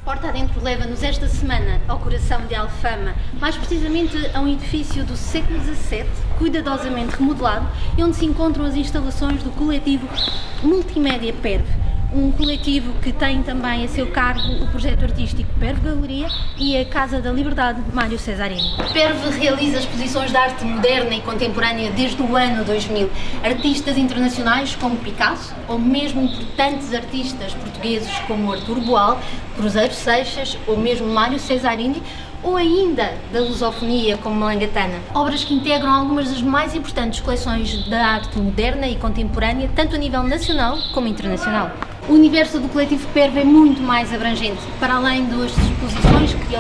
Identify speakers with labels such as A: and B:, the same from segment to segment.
A: Porta Adentro leva-nos esta semana ao coração de Alfama, mais precisamente a um edifício do século XVII, cuidadosamente remodelado, e onde se encontram as instalações do coletivo Multimédia PERV, um coletivo que tem também a seu cargo o projeto artístico PERV Galeria e a Casa da Liberdade Mário Cesarini. PERV realiza exposições de arte moderna e contemporânea desde o ano 2000. Artistas internacionais como Picasso, ou mesmo importantes artistas portugueses como Artur Boal, Cruzeiro Seixas ou mesmo Mário Cesarini, ou ainda da lusofonia como Malangatana. Obras que integram algumas das mais importantes coleções da arte moderna e contemporânea, tanto a nível nacional como internacional. O universo do coletivo PERV é muito mais abrangente. Para além das exposições que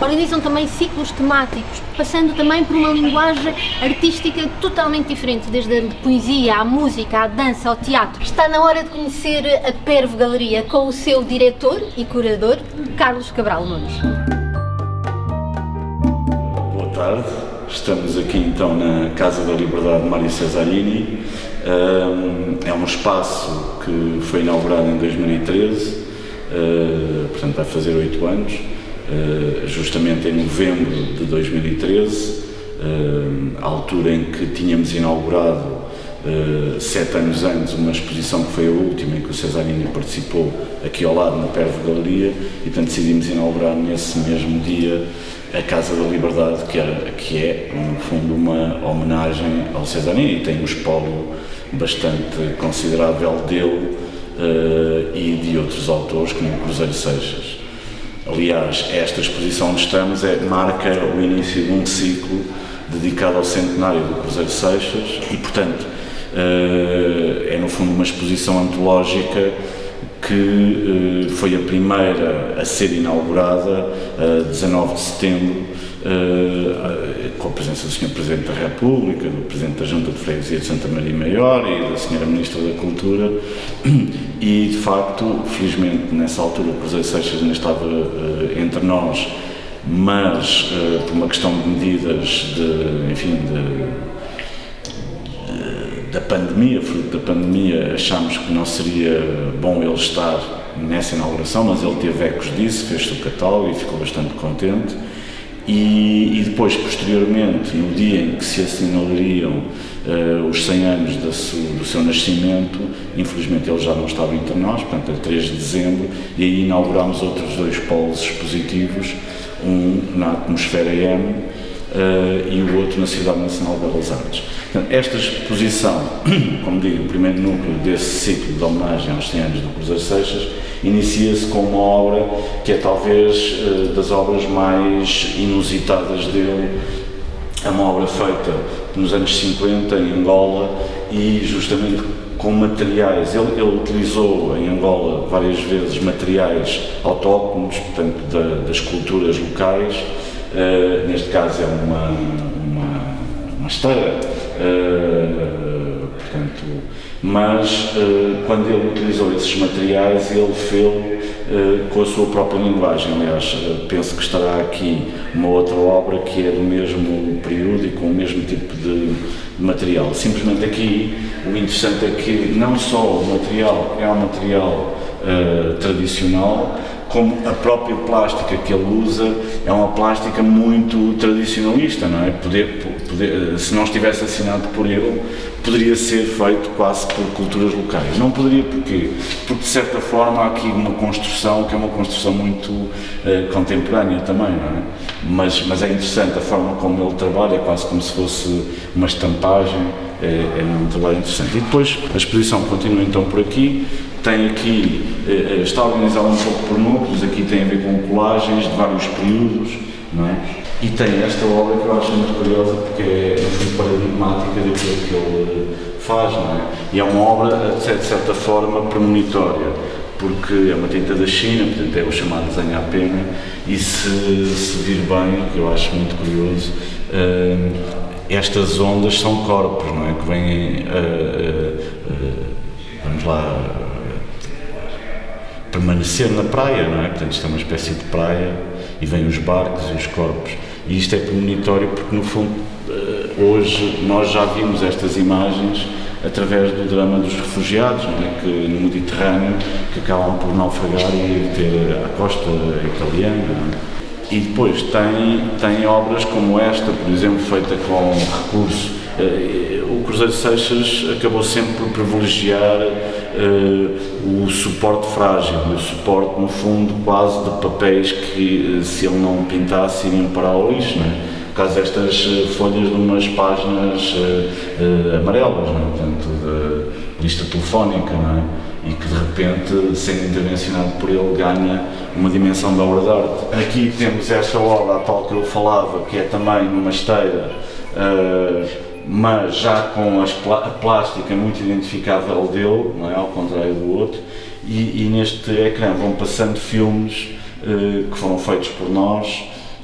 A: organizam também ciclos temáticos, passando também por uma linguagem artística totalmente diferente, desde a poesia, à música, à dança, ao teatro. Está na hora de conhecer a PERV Galeria com o seu diretor e curador, Carlos Cabral Nunes.
B: Boa tarde, estamos aqui então na Casa da Liberdade Mário Cesarini. É um espaço que foi inaugurado em 2013, portanto vai fazer 8 anos, justamente em novembro de 2013, à altura em que tínhamos inaugurado 7 anos antes uma exposição que foi a última em que o Cesarini participou aqui ao lado na PERV Galeria, e portanto decidimos inaugurar nesse mesmo dia a Casa da Liberdade, que é no fundo uma homenagem ao Cesarini, e tem um espólio bastante considerável dele e de outros autores como o Cruzeiro Seixas. Aliás, esta exposição onde estamos marca o início de um ciclo dedicado ao centenário do Cruzeiro Seixas e, portanto, é no fundo uma exposição antológica que foi a primeira a ser inaugurada a 19 de setembro, com a presença do Sr. Presidente da República, do Presidente da Junta de Freguesia de Santa Maria Maior e da Sra. Ministra da Cultura, e de facto, felizmente nessa altura o Cruzeiro Seixas ainda estava entre nós, mas por uma questão de medidas da pandemia, fruto da pandemia, achámos que não seria bom ele estar nessa inauguração, mas ele teve ecos disso, fez-se o catálogo e ficou bastante contente. E depois, posteriormente, no dia em que se assinalariam os 100 anos do seu nascimento, infelizmente ele já não estava entre nós, portanto, a 3 de dezembro, e aí inaugurámos outros 2 polos expositivos, um na Atmosfera M e o outro na Cidade Nacional de Belas Artes. Portanto, esta exposição, como digo, o primeiro núcleo desse ciclo de homenagem aos 100 anos do Cruzeiro Seixas, inicia-se com uma obra que é talvez das obras mais inusitadas dele. É uma obra feita nos anos 50 em Angola e justamente com materiais. Ele utilizou em Angola várias vezes materiais autóctonos, portanto das culturas locais. Neste caso é uma esteira, portanto, mas quando ele utilizou esses materiais, ele fez com a sua própria linguagem. Aliás, penso que estará aqui uma outra obra que é do mesmo período e com o mesmo tipo de material. Simplesmente aqui, o interessante é que não só o material é um material tradicional, como a própria plástica que ele usa é uma plástica muito tradicionalista, não é? Se não estivesse assinado por ele, poderia ser feito quase por culturas locais. Não poderia, porquê? Porque de certa forma há aqui uma construção que é uma construção muito contemporânea também, não é? Mas é interessante a forma como ele trabalha, quase como se fosse uma estampagem, é um trabalho interessante. E depois a exposição continua então por aqui. Tem aqui, está organizada um pouco por núcleos, aqui tem a ver com colagens de vários períodos, não é? E tem esta obra que eu acho muito curiosa porque é muito paradigmática daquilo que ele faz, não é? E é uma obra, de certa forma, premonitória, porque é uma tinta da China, portanto é o chamado desenho à pena, e se vir bem, que eu acho muito curioso, estas ondas são corpos, não é? Que vêm, vamos lá, permanecer na praia, não é? Portanto, isto é uma espécie de praia e vêm os barcos e os corpos. E isto é premonitório porque, no fundo, hoje nós já vimos estas imagens através do drama dos refugiados, não é? Que no Mediterrâneo, que acabam por naufragar e ter a costa italiana. Não é? E depois tem obras como esta, por exemplo, feita com recurso. O Cruzeiro Seixas acabou sempre por privilegiar o suporte frágil, o suporte, no fundo, quase de papéis que, se ele não pintasse, iriam para o lixo. Não é? Por causa destas folhas de umas páginas amarelas, não é? Portanto, de lista telefónica, não é? E que de repente, sendo intervencionado por ele, ganha uma dimensão da obra de arte. Aqui temos esta obra, a tal que eu falava, que é também numa esteira, mas já com a plástica muito identificável dele, não é? Ao contrário do outro, e neste ecrã vão passando filmes que foram feitos por nós,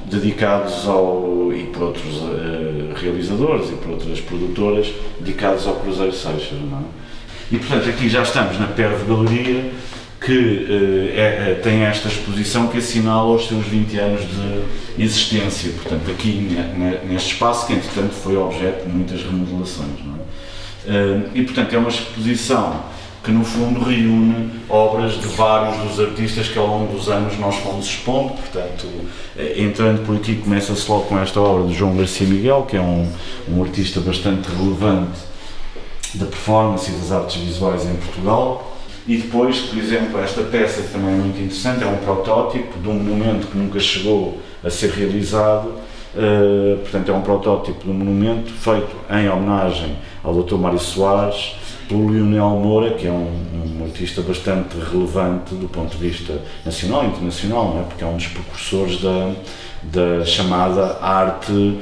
B: dedicados e por outros realizadores e por outras produtoras, dedicados ao Cruzeiro Seixas, não é? E, portanto, aqui já estamos na Perve Galeria, que tem esta exposição que assinala os seus 20 anos de existência. Portanto, aqui neste espaço, que entretanto foi objeto de muitas remodelações. Não é? E, portanto, é uma exposição que, no fundo, reúne obras de vários dos artistas que, ao longo dos anos, nós fomos expondo. Portanto, entrando por aqui, começa-se logo com esta obra de João Garcia Miguel, que é um artista bastante relevante da performance e das artes visuais em Portugal. E depois, por exemplo, esta peça que também é muito interessante, é um protótipo de um monumento que nunca chegou a ser realizado. Portanto, é um protótipo de um monumento feito em homenagem ao Dr. Mário Soares, pelo Lionel Moura, que é um artista bastante relevante do ponto de vista nacional e internacional, não é? Porque é um dos precursores da chamada arte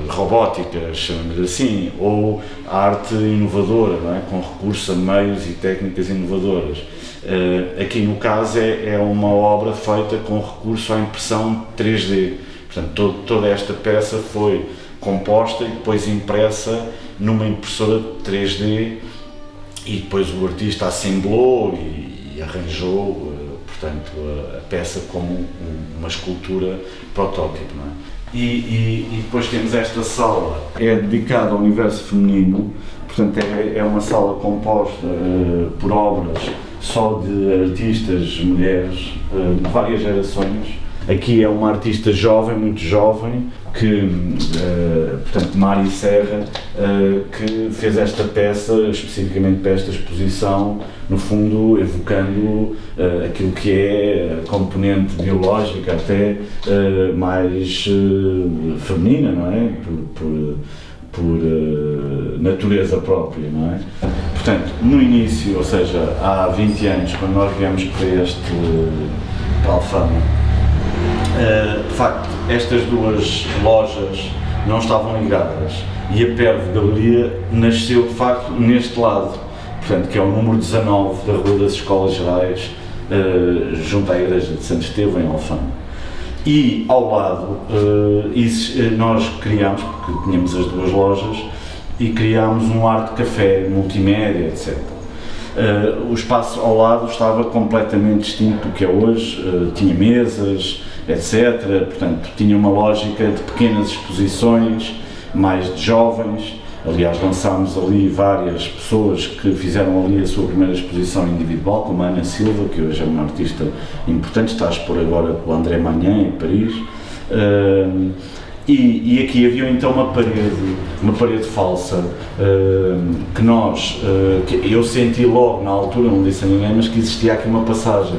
B: robótica, chamamos-lhe assim, ou arte inovadora, não é? Com recurso a meios e técnicas inovadoras. Aqui no caso é uma obra feita com recurso à impressão 3D, portanto toda esta peça foi composta e depois impressa numa impressora 3D e depois o artista assemblou e arranjou, portanto, a peça como uma escultura protótipo, não é? E depois temos esta sala, é dedicada ao universo feminino, portanto é uma sala composta por obras só de artistas mulheres de várias gerações. Aqui é uma artista jovem, muito jovem, que, portanto, Mari Serra, que fez esta peça especificamente para esta exposição, no fundo evocando aquilo que é a componente biológica até mais feminina, não é? Por natureza própria, não é? Portanto, no início, ou seja, há 20 anos, quando nós viemos para Alfama, de facto, estas duas lojas não estavam ligadas e a Perve Galeria nasceu, de facto, neste lado, portanto, que é o número 19 da Rua das Escolas Gerais, junto à Igreja de Santo Estevão, em Alfama. E, ao lado, nós criámos, porque tínhamos as duas lojas, e criámos um arte café, multimédia, etc. O espaço ao lado estava completamente distinto do que é hoje, tinha mesas, etc. Portanto, tinha uma lógica de pequenas exposições, mais de jovens. Aliás, lançámos ali várias pessoas que fizeram ali a sua primeira exposição individual, como a Ana Silva, que hoje é uma artista importante, está a expor agora com o André Magnan, em Paris. E aqui havia então uma parede falsa, que eu senti logo na altura, não disse a ninguém, mas que existia aqui uma passagem.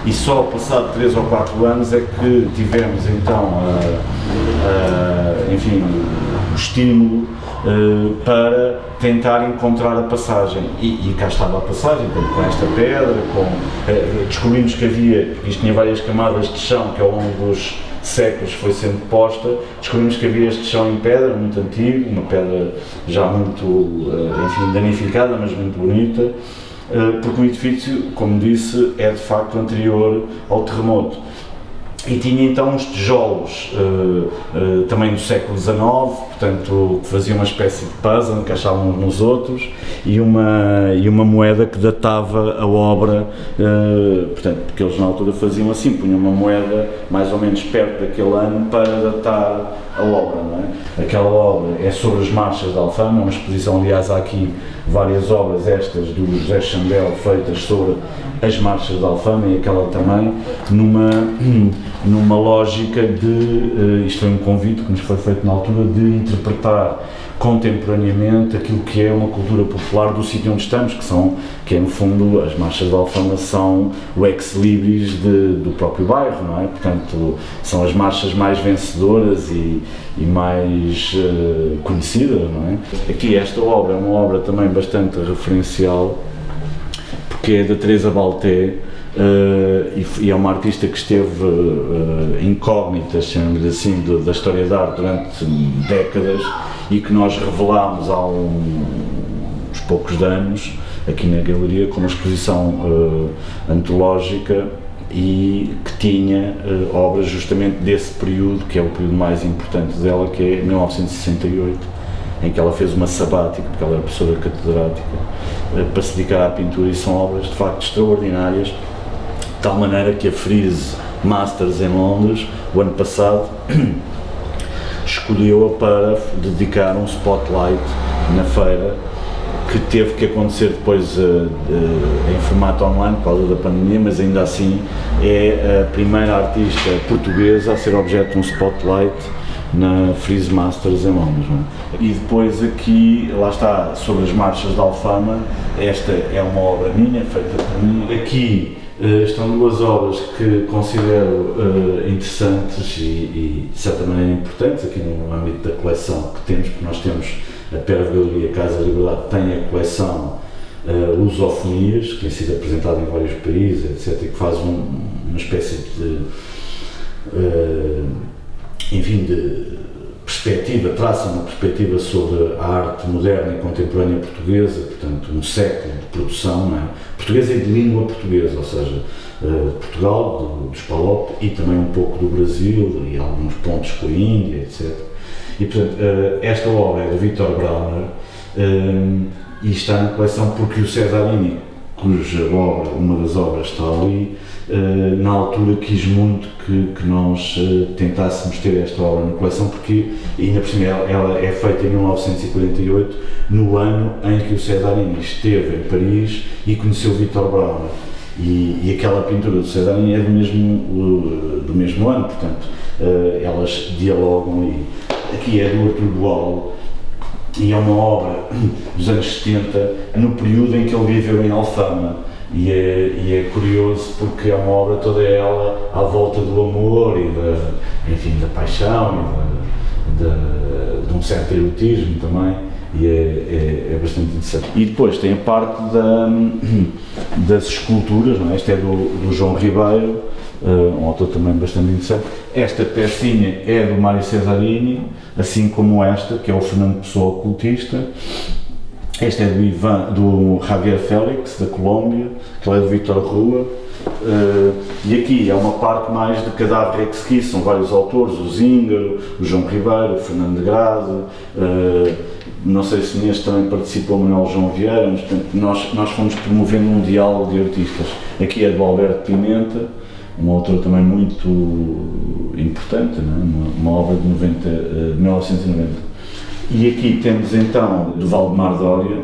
B: E só passado 3 ou 4 anos é que tivemos então enfim, o estímulo para tentar encontrar a passagem. E cá estava a passagem, então, com esta pedra, descobrimos que havia, porque isto tinha várias camadas de chão que ao longo dos séculos foi sendo posta, descobrimos que havia este chão em pedra, muito antigo, uma pedra já muito, enfim, danificada, mas muito bonita, porque o edifício, como disse, é de facto anterior ao terremoto. E tinha então uns tijolos também do século XIX, portanto, que faziam uma espécie de puzzle, encaixavam uns nos outros, e uma moeda que datava a obra, portanto, porque eles na altura faziam assim, punham uma moeda mais ou menos perto daquele ano para datar a obra, não é? Aquela obra é sobre as marchas de Alfama, uma exposição, aliás, há aqui várias obras estas do José Chandel feitas sobre as marchas de Alfama e aquela também, numa lógica de, isto foi um convite que nos foi feito na altura, de interpretar contemporaneamente aquilo que é uma cultura popular do sítio onde estamos, que é no fundo, as marchas de Alfama são o ex-libris do próprio bairro, não é? Portanto, são as marchas mais vencedoras e mais conhecidas, não é? Aqui esta obra é uma obra também bastante referencial, porque é da Teresa Balté, e é uma artista que esteve incógnita, chamamos assim, da história da arte durante décadas e que nós revelámos há uns poucos anos aqui na galeria com uma exposição antológica e que tinha obras justamente desse período, que é o período mais importante dela, que é 1968, em que ela fez uma sabática, porque ela era professora catedrática, para se dedicar à pintura, e são obras de facto extraordinárias, de tal maneira que a Frieze Masters em Londres, o ano passado, escolheu-a para dedicar um spotlight na feira, que teve que acontecer depois em formato online por causa da pandemia, mas ainda assim é a primeira artista portuguesa a ser objeto de um spotlight na Frieze Masters em Londres. Não é? E depois aqui, lá está, sobre as marchas de Alfama, esta é uma obra minha, feita por mim. Aqui estão duas obras que considero interessantes e de certa maneira importantes aqui no âmbito da coleção que temos, porque nós temos a PERV Galeria Casa da Liberdade, tem a coleção Lusofonias, que tem sido apresentada em vários países, etc., e que faz uma espécie de perspectiva, traça uma perspectiva sobre a arte moderna e contemporânea portuguesa, portanto, um século de produção, não é? Portuguesa e de língua portuguesa, ou seja, Portugal, dos PALOP, e também um pouco do Brasil e alguns pontos com a Índia, etc. E, portanto, esta obra é de Vítor Brauner e está na coleção porque o Cesarini, cuja obra, uma das obras está ali, na altura quis muito que nós tentássemos ter esta obra na coleção, porque ainda por cima ela é feita em 1948, no ano em que o Cesarini esteve em Paris e conheceu Vítor Brauner. E aquela pintura do Cesarini é do mesmo ano, portanto, elas dialogam ali. Aqui é do Artur Boal e é uma obra dos anos 70, no período em que ele viveu em Alfama. E é curioso porque é uma obra toda ela à volta do amor e da paixão e de um certo erotismo também, e é bastante interessante. E depois tem a parte das esculturas, não é? Este é do João Ribeiro, um autor também bastante interessante. Esta pecinha é do Mário Cesarini, assim como esta, que é o Fernando Pessoa Ocultista. Este é do Javier Félix, da Colômbia, que é do Vítor Rua, e aqui é uma parte mais de cadáver exquis, são vários autores, o Zíngaro, o João Ribeiro, o Fernando de Grade, não sei se neste também participou o Manuel João Vieira, mas portanto, nós fomos promovendo um diálogo de artistas. Aqui é do Alberto Pimenta, um autor também muito importante, não é? Uma obra de 1990. E aqui temos então do Valdemar Dória,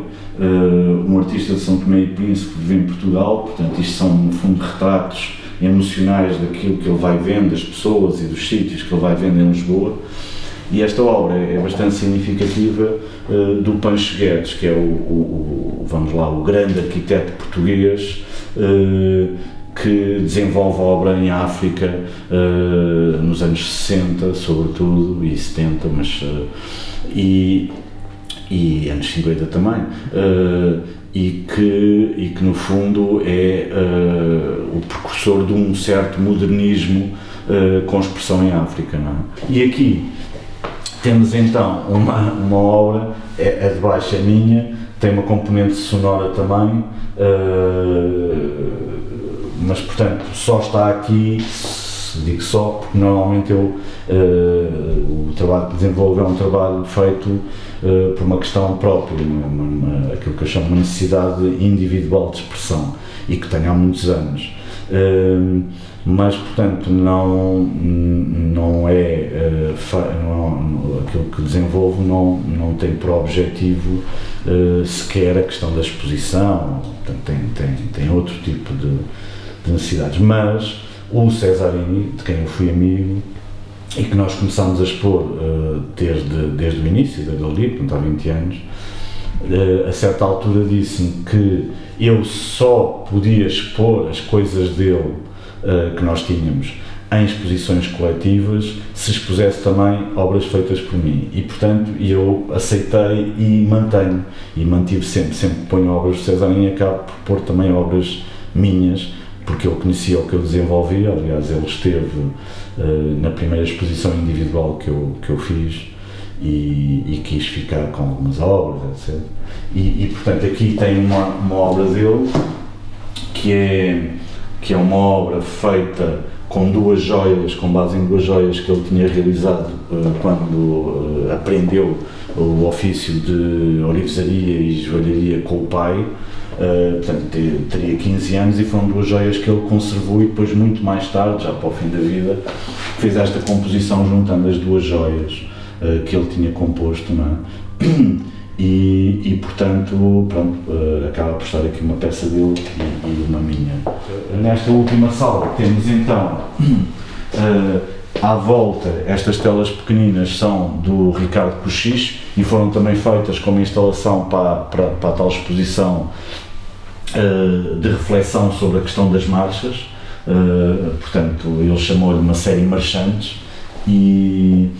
B: um artista de São Tomé e Príncipe que vive em Portugal, portanto isto são no fundo retratos emocionais daquilo que ele vai vendo, das pessoas e dos sítios que ele vai vendo em Lisboa. E esta obra é bastante significativa do Pancho Guedes, que é o grande arquiteto português, que desenvolve a obra em África nos anos 60, sobretudo, e 70, e anos 50 também, e que no fundo é o precursor de um certo modernismo com expressão em África, não é? E aqui temos então uma obra, a de baixo é minha, tem uma componente sonora também, mas portanto só está aqui, digo só, porque normalmente o trabalho que desenvolvo é um trabalho feito por uma questão própria, aquilo que eu chamo uma necessidade individual de expressão, e que tenho há muitos anos. mas portanto não é aquilo que desenvolvo não tem por objetivo sequer a questão da exposição, portanto, tem outro tipo de necessidades, mas o Cesarini, de quem eu fui amigo e que nós começámos a expor desde o início da galeria, portanto há 20 anos, a certa altura disse-me que eu só podia expor as coisas dele que nós tínhamos em exposições coletivas se expusesse também obras feitas por mim, e portanto eu aceitei e mantive sempre que ponho obras de Cesarini acabo por pôr também obras minhas, porque ele conhecia o que eu desenvolvia. Aliás, ele esteve na primeira exposição individual que eu fiz e quis ficar com algumas obras, etc. E portanto aqui tem uma obra dele que é uma obra feita com duas joias, com base em duas joias que ele tinha realizado quando aprendeu o ofício de orivesaria e joalharia com o pai. Portanto, teria 15 anos, e foram duas joias que ele conservou, e depois, muito mais tarde, já para o fim da vida, fez esta composição juntando as duas joias que ele tinha composto, não é? E portanto, pronto, acaba por estar aqui uma peça dele e uma minha. Nesta última sala temos então à volta, estas telas pequeninas são do Ricardo Cochise e foram também feitas como instalação para a tal exposição de reflexão sobre a questão das marchas. Portanto, ele chamou-lhe uma série Marchantes, e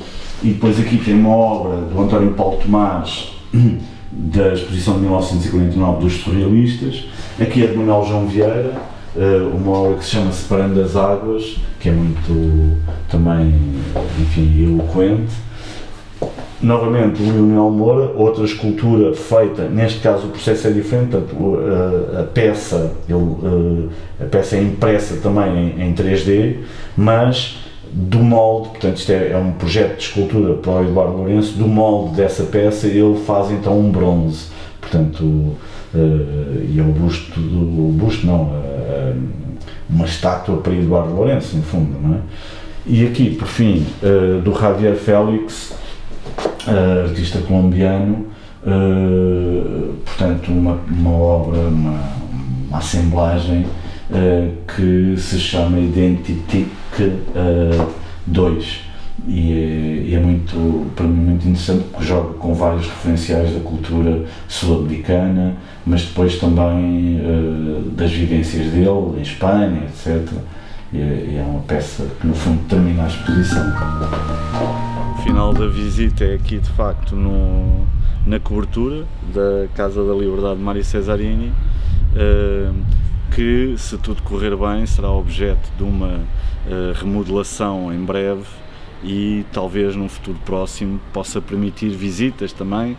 B: depois aqui tem uma obra do António Paulo Tomás da exposição de 1949 dos surrealistas. Aqui é de Manuel João Vieira, uma obra que se chama Separando as Águas, que é muito também, enfim, eloquente. Novamente, o Leonel Moura, outra escultura feita, neste caso o processo é diferente, portanto, a peça é impressa também em 3D, mas do molde, portanto isto é um projeto de escultura para o Eduardo Lourenço, do molde dessa peça ele faz então um bronze, portanto, e é uma estátua para Eduardo Lourenço, no fundo, não é? E aqui, por fim, do Javier Félix, artista colombiano, portanto uma obra, uma assemblagem que se chama Identity 2, e é muito, para mim, muito interessante, porque joga com vários referenciais da cultura sul-americana, mas depois também das vivências dele em Espanha, etc. E é uma peça que no fundo termina a exposição. O final da visita é aqui, de facto, na cobertura da Casa da Liberdade de Mário Cesarini, que, se tudo correr bem, será objeto de uma remodelação em breve, e talvez num futuro próximo possa permitir visitas também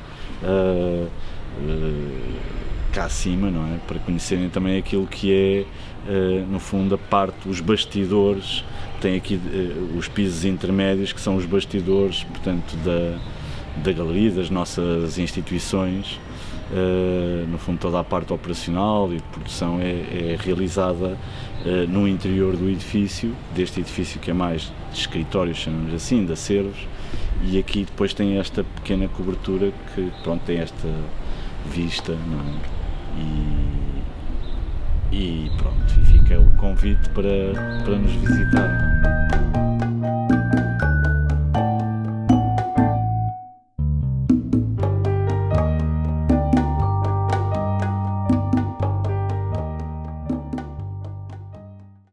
B: cá acima, não é? Para conhecerem também aquilo que é, no fundo, a parte, os bastidores. Tem aqui os pisos intermédios, que são os bastidores, portanto, da galeria, das nossas instituições. No fundo, toda a parte operacional e de produção é realizada no interior do edifício, deste edifício que é mais de escritórios, chamamos assim, de acervos, e aqui depois tem esta pequena cobertura que, pronto, tem esta vista, não é? E pronto, e fica o convite para nos visitarem.